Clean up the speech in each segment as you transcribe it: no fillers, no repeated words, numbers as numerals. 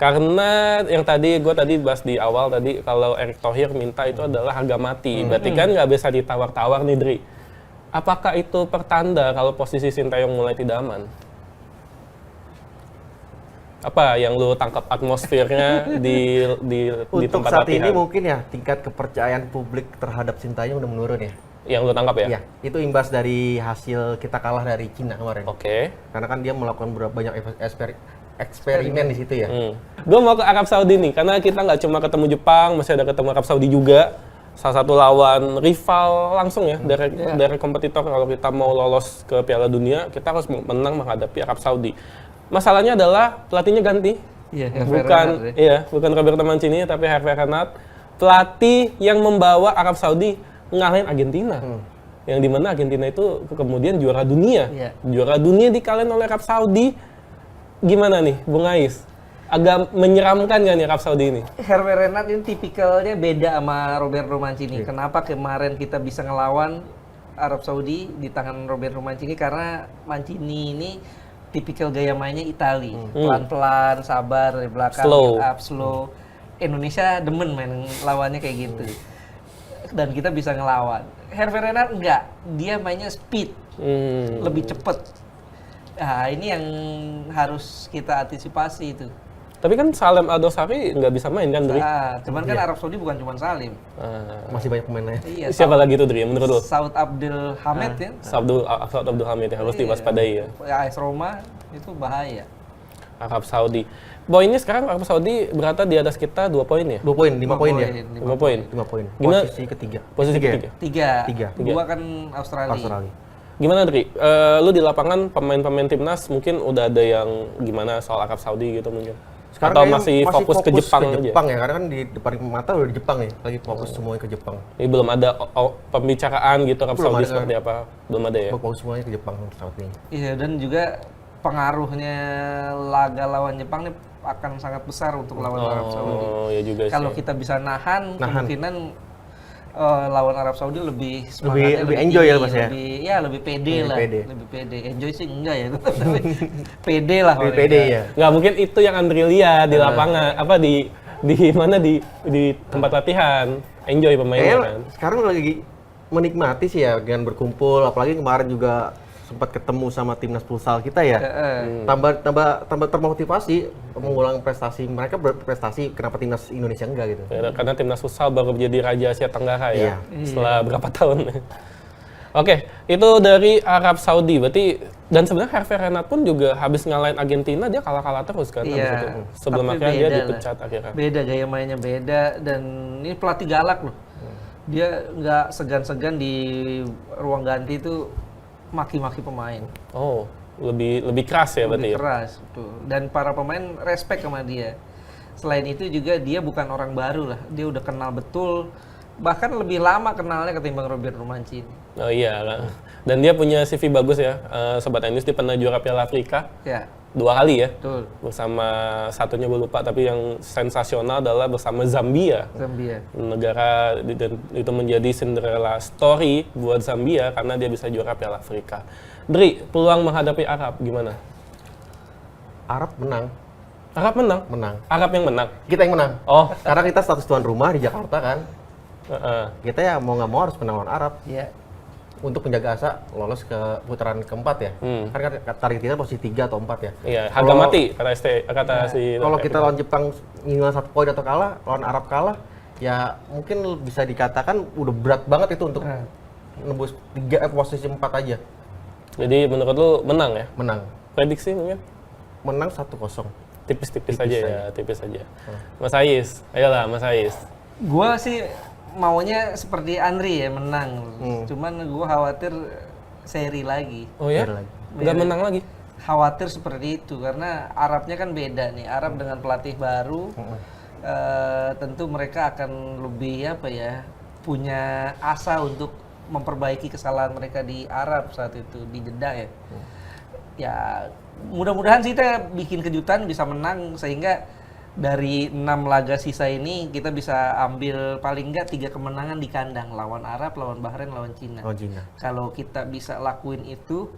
Karena yang gue tadi bahas di awal tadi, kalau Erick Thohir minta itu adalah harga mati. Berarti kan nggak bisa ditawar-tawar nih, Dri. Apakah itu pertanda kalau posisi Sintayong mulai tidak aman? Apa yang lu tangkap atmosfernya di Untuk tempat saat latihan? ini mungkin ya tingkat kepercayaan publik terhadap Sintayong udah menurun ya. Yang lu tangkap ya? Iya, itu imbas dari hasil kita kalah dari Cina kemarin. Oke. Karena kan dia melakukan banyak eksperimen di situ ya. Gue mau ke Arab Saudi nih, karena kita nggak cuma ketemu Jepang, masih ada ketemu Arab Saudi juga. Salah satu lawan rival langsung ya, dari kompetitor. Kalau kita mau lolos ke Piala Dunia, kita harus menang menghadapi Arab Saudi. Masalahnya adalah pelatihnya ganti. Bukan Roberto Mancini, tapi Hervé Renard. Pelatih yang membawa Arab Saudi ngalahin Argentina. Yang dimana Argentina itu kemudian juara dunia. Juara dunia dikalahin oleh Arab Saudi. Gimana nih, Bung Ais? Agak menyeramkan nggak nih Arab Saudi ini? Hervé Renard ini tipikalnya beda sama Roberto Mancini. Kenapa kemarin kita bisa ngelawan Arab Saudi di tangan Roberto Mancini? Karena Mancini ini tipikal gaya mainnya Itali. Pelan-pelan, sabar, dari belakang, slow. Indonesia demen main lawannya kayak gitu. Dan kita bisa ngelawan. Hervé Renard enggak, dia mainnya speed. Lebih cepet. Nah, ini yang harus kita antisipasi itu. Tapi kan Salem Al-Dosari nggak bisa main kan, Dri? Cuman kan Arab Saudi bukan cuma Salim. Masih banyak pemain lain. Iya, siapa lagi tuh, Dri, menurut lo? Saud Abdul Hamid ya. Saud Abdul Hamid ya, harus diwaspadai ya. AS Roma itu bahaya. Arab Saudi. Boy ini sekarang Arab Saudi berada di atas kita 2 poin ya? 2 poin, 5 poin ya? 5 poin. 5 poin. Gimana? Posisi ketiga. Posisi ketiga? Tiga. Dua kan Australia. Gimana, Dri? Lu di lapangan pemain-pemain timnas mungkin udah ada yang gimana soal Arab Saudi gitu mungkin? Sekarang atau masih fokus ke Jepang aja? Ya, karena kan di depan mata udah di Jepang ya, lagi fokus semuanya ke Jepang. Ini belum ada pembicaraan gitu Arab Saudi seperti apa? Belum ada ya? Fokus semuanya ke Jepang saat ini. Iya, dan juga pengaruhnya laga lawan Jepang nih akan sangat besar untuk lawan Arab Saudi. Ya juga sih. Kalau kita bisa nahan. Kemungkinan lawan Arab Saudi lebih semangatnya lebih enjoy ya, Mas ya? Lebih pede lah. Lebih pede. Enjoy sih enggak ya, tapi pede lah. Lebih pede ya. Nggak mungkin itu yang Andri lihat di lapangan, apa di mana di tempat latihan. Enjoy pemainnya kan. Sekarang lagi menikmati sih ya dengan berkumpul, apalagi kemarin juga sempat ketemu sama timnas futsal kita ya. Tambah termotivasi mengulang prestasi mereka berprestasi, kenapa timnas Indonesia enggak gitu. Karena timnas futsal baru menjadi raja Asia Tenggara ya. Setelah berapa tahun. Oke, itu dari Arab Saudi. Berarti dan sebenarnya Hervé Renard pun juga habis ngalahin Argentina dia kalah-kalah terus kan. Sebelum akhirnya dia dipecat akhirnya. Beda gaya mainnya beda, dan ini pelatih galak loh. Dia nggak segan-segan di ruang ganti itu maki-maki pemain. Oh, lebih keras ya berarti ya? Lebih keras, betul. Dan para pemain respect sama dia. Selain itu juga dia bukan orang baru lah. Dia udah kenal betul. Bahkan lebih lama kenalnya ketimbang Roberto Mancini. Oh iya lah. Dan dia punya CV bagus ya. Sobat Ainus, dia pernah juara Piala Afrika. Ya. 2 kali ya. Betul. Bersama satunya gue lupa, tapi yang sensasional adalah bersama Zambia. Negara itu menjadi Cinderella story buat Zambia karena dia bisa juara Piala Afrika. Dri, peluang menghadapi Arab gimana? Arab menang. Arab menang? Menang. Arab yang menang? Kita yang menang. Oh. Karena kita status tuan rumah di Jakarta kan. Kita ya mau nggak mau harus menang lawan Arab. Iya. Untuk menjaga asa lolos ke putaran keempat ya. Karena target kita posisi 3 atau 4 ya. Iya, harga mati kata si. Kalau kita lawan Jepang minimal 1 poin atau kalah, lawan Arab kalah, ya mungkin bisa dikatakan udah berat banget itu untuk nembus posisi 4 aja. Jadi menurut lu menang ya? Menang. Prediksi mungkin? Menang 1-0. Tipis-tipis aja ya, tipis aja. Mas Ais, ayolah Mas Ais. Gua sih maunya seperti Andri ya, menang. Cuman gue khawatir seri lagi. Oh ya? Nggak menang lagi? Khawatir seperti itu, karena Arabnya kan beda nih. Arab dengan pelatih baru, tentu mereka akan lebih punya asa untuk memperbaiki kesalahan mereka di Arab saat itu, di Jeddah ya. Ya, mudah-mudahan sih kita bikin kejutan, bisa menang, sehingga dari 6 laga sisa ini kita bisa ambil paling enggak 3 kemenangan di kandang, lawan Arab, lawan Bahrain, lawan Cina. Oh, Cina. Kalau kita bisa lakuin itu,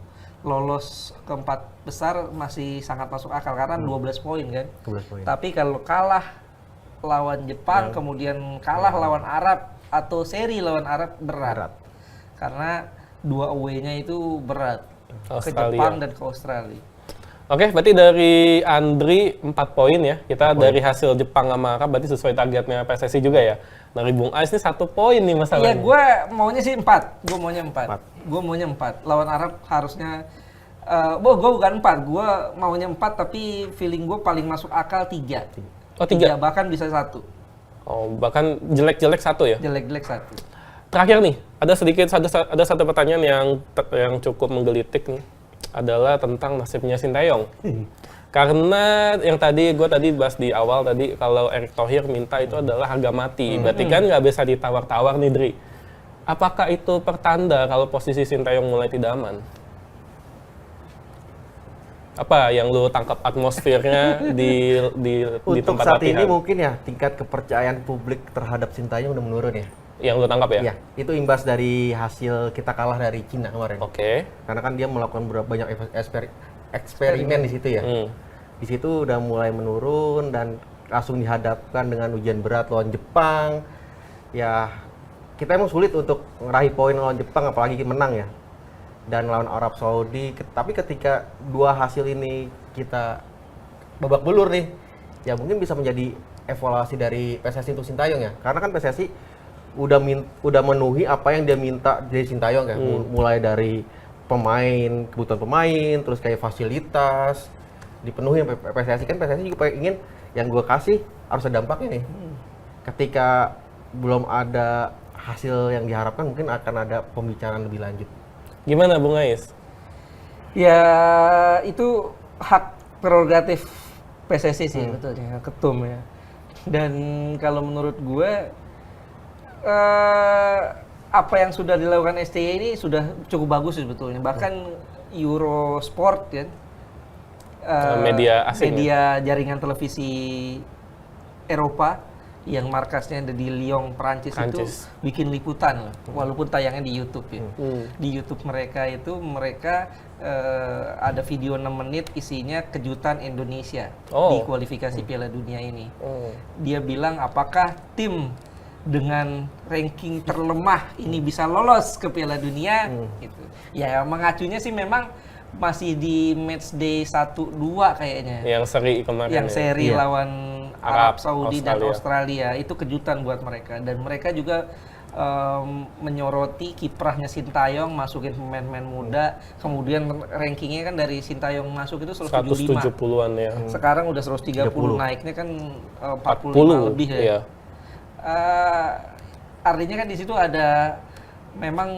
lolos ke 4 besar masih sangat masuk akal karena 12 poin kan. 12 poin. Tapi kalau kalah lawan Jepang, kemudian kalah lawan Arab atau seri lawan Arab berat. Karena 2 away-nya itu berat. Ke Australia. Jepang dan ke Australia. Oke, berarti dari Andri 4 poin ya. Kita dari hasil Jepang sama Arab berarti sesuai targetnya PSSI juga ya. Dari Bung Ais ini 1 poin nih masalahnya. Iya, gue maunya sih 4. Gue maunya 4. Gue maunya 4. Lawan Arab harusnya gue bukan 4. Gue maunya 4 tapi feeling gue paling masuk akal 3. Oh, 3. Bahkan bisa 1. Oh, bahkan jelek-jelek 1 ya. Jelek-jelek 1. Terakhir nih, ada satu pertanyaan yang cukup menggelitik nih. Adalah tentang nasibnya Sintayong. Karena yang gue tadi bahas di awal tadi, kalau Erick Thohir minta itu adalah harga mati. Berarti kan nggak bisa ditawar-tawar nih, Dri. Apakah itu pertanda kalau posisi Sintayong mulai tidak aman? Apa yang lu tangkap atmosfernya di Untuk tempat saat latihan? ini mungkin ya tingkat kepercayaan publik terhadap Sintayong udah menurun ya. Yang lu tangkap ya? Iya, itu imbas dari hasil kita kalah dari Cina kemarin. Oke. Karena kan dia melakukan banyak eksperimen di situ ya. Di situ udah mulai menurun dan langsung dihadapkan dengan ujian berat lawan Jepang. Ya, kita emang sulit untuk meraih poin lawan Jepang apalagi menang ya. Dan lawan Arab Saudi, tapi ketika 2 hasil ini kita babak belur nih, ya mungkin bisa menjadi evaluasi dari PSSI untuk Sintayong ya. Karena kan PSSI udah memenuhi apa yang dia minta dari Sintayong ya. Mulai dari pemain, kebutuhan pemain, terus kayak fasilitas dipenuhi. PSSI juga ingin yang gue kasih harus ada dampaknya nih. Ketika belum ada hasil yang diharapkan, mungkin akan ada pembicaraan lebih lanjut. Gimana Bung Ais? Ya itu hak prerogatif PSSI sih betulnya, ketum ya. Dan kalau menurut gue apa yang sudah dilakukan STY ini sudah cukup bagus sebetulnya. Bahkan Eurosport kan, Media asing media jaringan televisi Eropa yang markasnya ada di Lyon, Perancis itu bikin liputan lah, walaupun tayangnya di YouTube ya. Di YouTube mereka itu ada video 6 menit isinya kejutan Indonesia di kualifikasi Piala Dunia ini. Dia bilang apakah tim dengan ranking terlemah ini bisa lolos ke Piala Dunia gitu. Ya mengacunya sih memang masih di matchday 1-2 kayaknya. Yang seri kemarin. Yang seri lawan Arab Saudi dan Australia. Australia itu kejutan buat mereka, dan mereka juga menyoroti kiprahnya Sintayong masukin pemain-pemain muda, kemudian rankingnya kan dari Sintayong masuk itu 175. 170-an ya. Sekarang udah 130, naiknya kan 45 lebih ya. Iya. Artinya kan di situ ada memang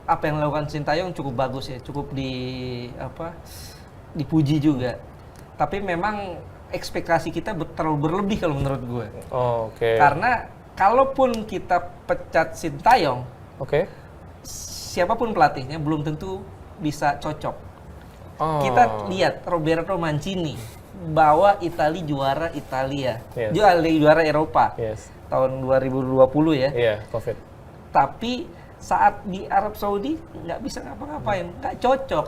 apa yang dilakukan Sintayong cukup bagus ya, cukup dipuji juga. Tapi memang ekspektasi kita terlalu berlebih kalau menurut gue. Oke. Karena kalaupun kita pecat Sintayong, siapapun pelatihnya belum tentu bisa cocok. Kita lihat Roberto Mancini bawa Italia juara Italia, juara Eropa tahun 2020 ya. Iya, COVID. Tapi saat di Arab Saudi nggak bisa ngapa-ngapain, nggak cocok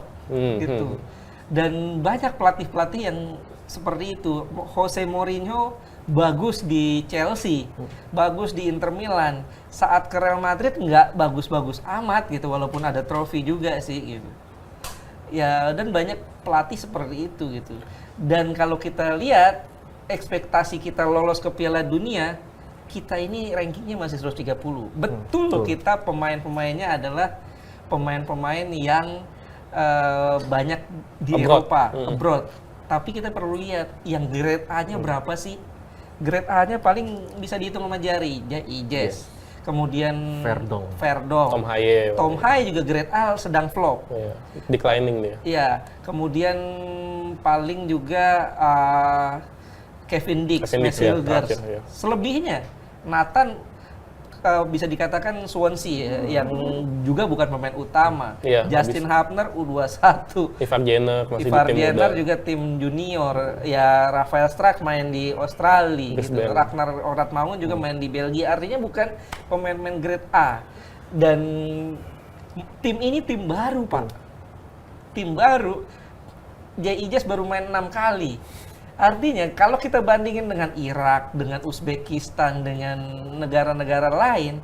gitu. Dan banyak pelatih-pelatih yang seperti itu. Jose Mourinho bagus di Chelsea, bagus di Inter Milan. Saat ke Real Madrid nggak bagus-bagus amat gitu, walaupun ada trofi juga sih gitu. Ya, dan banyak pelatih seperti itu gitu. Dan kalau kita lihat ekspektasi kita lolos ke Piala Dunia, kita ini rankingnya masih 130. Betul. Kita pemain-pemainnya adalah pemain-pemain yang banyak di Eropa, abroad. Tapi kita perlu lihat yang grade A-nya berapa sih? Grade A-nya paling bisa dihitung sama jari, Ijes. Kemudian Verdong. Tom Haye juga grade A sedang flop. Declining dia. Iya, kemudian paling juga Kevin Dix, Messilgers. Selebihnya Nathan bisa dikatakan Swansea ya, yang juga bukan pemain utama. Justin Hapner U21. Ivar Jenner masih Ivar di tim Jenner muda. juga tim junior. Ya Rafael Strack main di Australia gitu. Ragnar Oratmangun juga main di Belgia. Artinya bukan pemain-pemain grade A. Dan tim ini tim baru, Pak. tim baru, Jay Ijaz baru main 6 kali. Artinya kalau kita bandingin dengan Irak, dengan Uzbekistan, dengan negara-negara lain,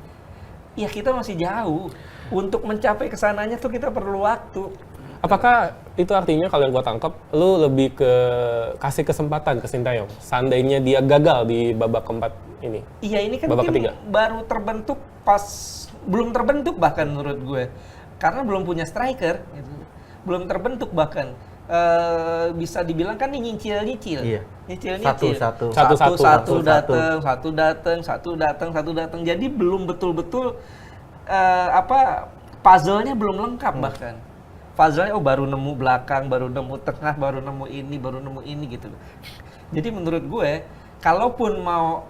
ya kita masih jauh. Untuk mencapai kesananya tuh kita perlu waktu. Apakah itu artinya kalau yang gua tangkap, lu lebih ke kasih kesempatan ke Sintayong, seandainya dia gagal di babak keempat ini? Iya, ini kan Babak tim ketiga. baru terbentuk belum terbentuk bahkan menurut gue. Karena belum punya striker, gitu. Belum terbentuk bahkan. Bisa dibilang kan ini nyicil-nyicil. Iya. Nyicil-nyicil. Satu. Satu datang. Jadi belum betul-betul puzzle-nya belum lengkap bahkan. Puzzle-nya baru nemu belakang, baru nemu tengah, baru nemu ini gitu. Jadi menurut gue, kalaupun mau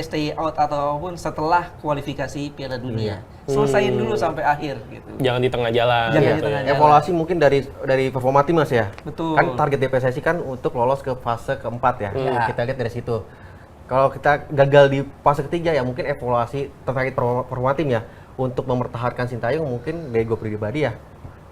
stay out ataupun setelah kualifikasi Piala Dunia, selesain dulu sampai akhir gitu. Jangan di tengah jalan. Jangan gitu di tengah ya. jalan. Evaluasi mungkin dari performa tim Mas ya. Betul. Kan target PSSI kan untuk lolos ke fase keempat ya. Kita lihat dari situ. Kalau kita gagal di fase ketiga ya mungkin evaluasi terkait performa tim ya untuk mempertahankan Sintayong mungkin dari gue pribadi ya.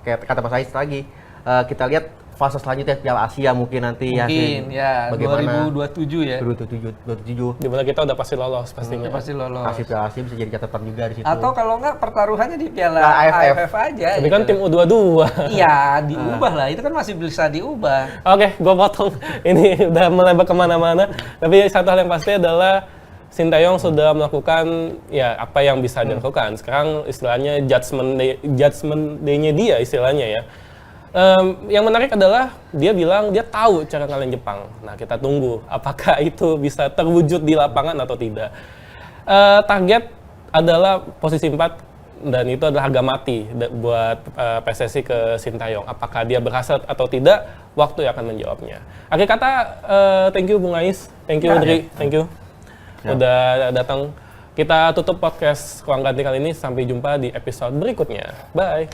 Kayak kata Mas Ais lagi, kita lihat fase selanjutnya Piala Asia mungkin nanti Mungkin ya, bagaimana 2027 ya. 2027 Dimana kita udah pasti lolos pastinya. Pasti lolos. kasih Piala Asia bisa jadi catatan juga di situ. Atau kalau enggak pertaruhannya di Piala Nah, AFF aja. Tapi kan gitu. tim U22. Iya, diubah lah. Itu kan masih bisa diubah. Oke, gue potong. Ini udah melebar kemana-mana. Tapi satu hal yang pasti adalah Sintayong sudah melakukan ya apa yang bisa dilakukan. Sekarang istilahnya judgment day-nya dia istilahnya ya. Yang menarik adalah dia bilang dia tahu cara ngalahin Jepang. Nah, kita tunggu apakah itu bisa terwujud di lapangan atau tidak. Target adalah posisi 4 dan itu adalah harga mati buat PSSI ke Sintayong. Apakah dia berhasil atau tidak, waktu yang akan menjawabnya. Akhir kata, thank you Bung Ais, thank you Udri, thank you udah datang. Kita tutup podcast Ruang Ganti kali ini, sampai jumpa di episode berikutnya. Bye!